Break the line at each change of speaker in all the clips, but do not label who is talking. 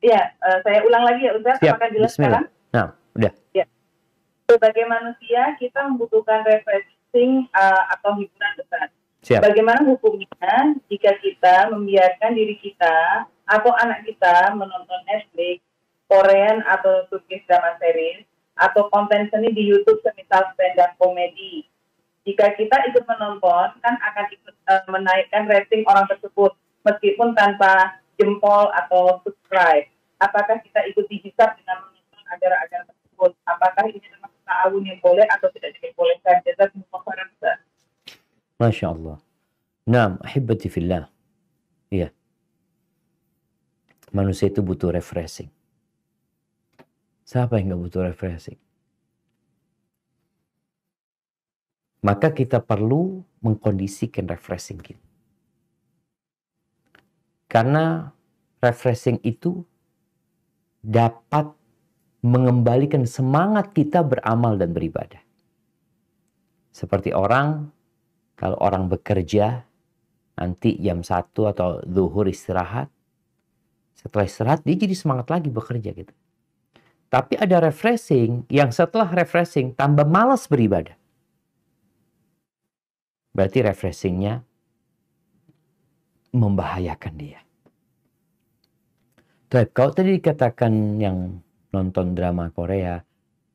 Ya, saya ulang lagi ya Ustaz,
Siap,
apakah jelas
bismillah.
sekarang?
Nah, udah.
Ya. Sebagai manusia, kita membutuhkan refreshing atau hiburan Ustaz.
Siap.
Bagaimana hukumnya jika kita membiarkan diri kita atau anak kita menonton Netflix, Korean atau Turkish drama series, atau konten seni di YouTube semisal stand-up komedi. Jika kita ikut menonton, kan akan ikut menaikkan rating orang tersebut, meskipun tanpa jempol atau subscribe. Apakah kita ikut dihisab dengan menonton acara-acara tersebut? Apakah ini termasuk ta'awun yang boleh atau tidak dibolehkan? Jazakumullah khairan.
Masya Allah. Naam, ahibati fillah. Iya. Manusia itu butuh refreshing. Siapa yang nggak butuh refreshing? Maka kita perlu mengkondisikan refreshing kita. Karena refreshing itu dapat mengembalikan semangat kita beramal dan beribadah. Seperti kalau orang bekerja, nanti jam 1 atau zuhur istirahat. Setelah istirahat, dia jadi semangat lagi bekerja gitu. Tapi ada refreshing yang setelah refreshing tambah malas beribadah. Berarti refreshingnya membahayakan dia. Kalau tadi dikatakan yang nonton drama Korea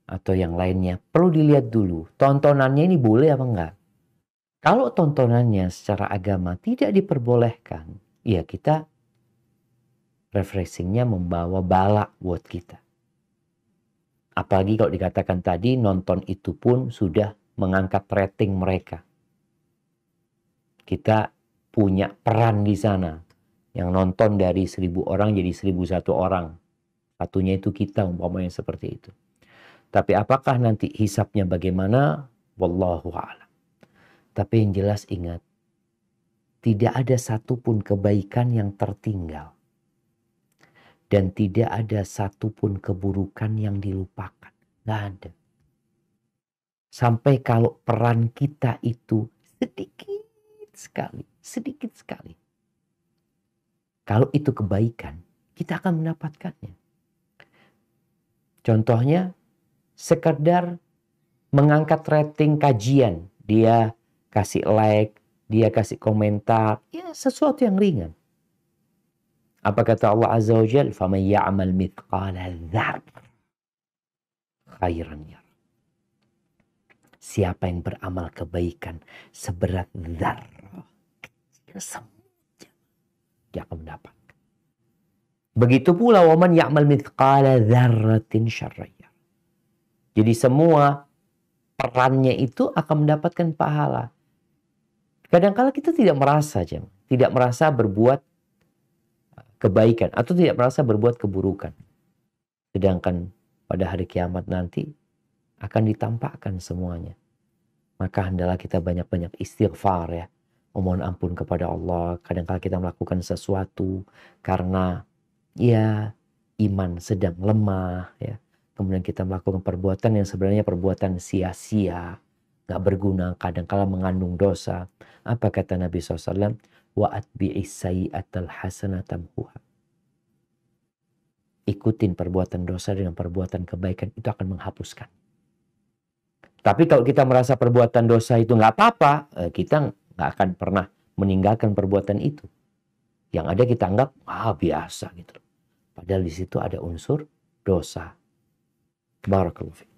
atau yang lainnya, perlu dilihat dulu. Tontonannya ini boleh apa enggak? Kalau tontonannya secara agama tidak diperbolehkan, ya kita refreshingnya membawa bala buat kita. Apalagi kalau dikatakan tadi nonton itu pun sudah mengangkat rating mereka. Kita punya peran di sana. Yang nonton dari 1.000 orang jadi 1.001 orang. Satunya itu kita umpamanya seperti itu. Tapi apakah nanti hisapnya bagaimana? Wallahu a'lam. Tapi yang jelas ingat, tidak ada satupun kebaikan yang tertinggal. Dan tidak ada satupun keburukan yang dilupakan. Nggak ada. Sampai kalau peran kita itu sedikit sekali. Kalau itu kebaikan, kita akan mendapatkannya. Contohnya, sekedar mengangkat rating kajian. Dia kasih like, dia kasih komentar. Ya, sesuatu yang ringan. Apa kata Allah Azza wa Jalla? فَمَنْ يَعْمَلْ مِثْقَالَ ذَرَّةٍ خَيْرًا يَرَهُ. Siapa yang beramal kebaikan seberat zarrah, kecil saja, dia akan mendapat. Begitu pula waman ya'mal mithqala dzarratin syarran yarah. Jadi semua perannya itu akan mendapatkan pahala. Kadang-kala kita tidak merasa berbuat kebaikan atau tidak merasa berbuat keburukan. Sedangkan pada hari kiamat nanti akan ditampakkan semuanya. Maka hendaklah kita banyak-banyak istighfar ya. Memohon ampun kepada Allah. Kadang-kala kita melakukan sesuatu karena ya iman sedang lemah ya. Kemudian kita melakukan perbuatan yang sebenarnya perbuatan sia-sia, gak berguna, kadang-kala mengandung dosa. Apa kata Nabi SAW? Wa atbi'is sayyi'atal hasanata tamhuha. Ikutin perbuatan dosa dengan perbuatan kebaikan, itu akan menghapuskan. Tapi kalau kita merasa perbuatan dosa itu nggak apa-apa, kita nggak akan pernah meninggalkan perbuatan itu. Yang ada kita anggap biasa gitu. Padahal di situ ada unsur dosa. Barakallahu fiik.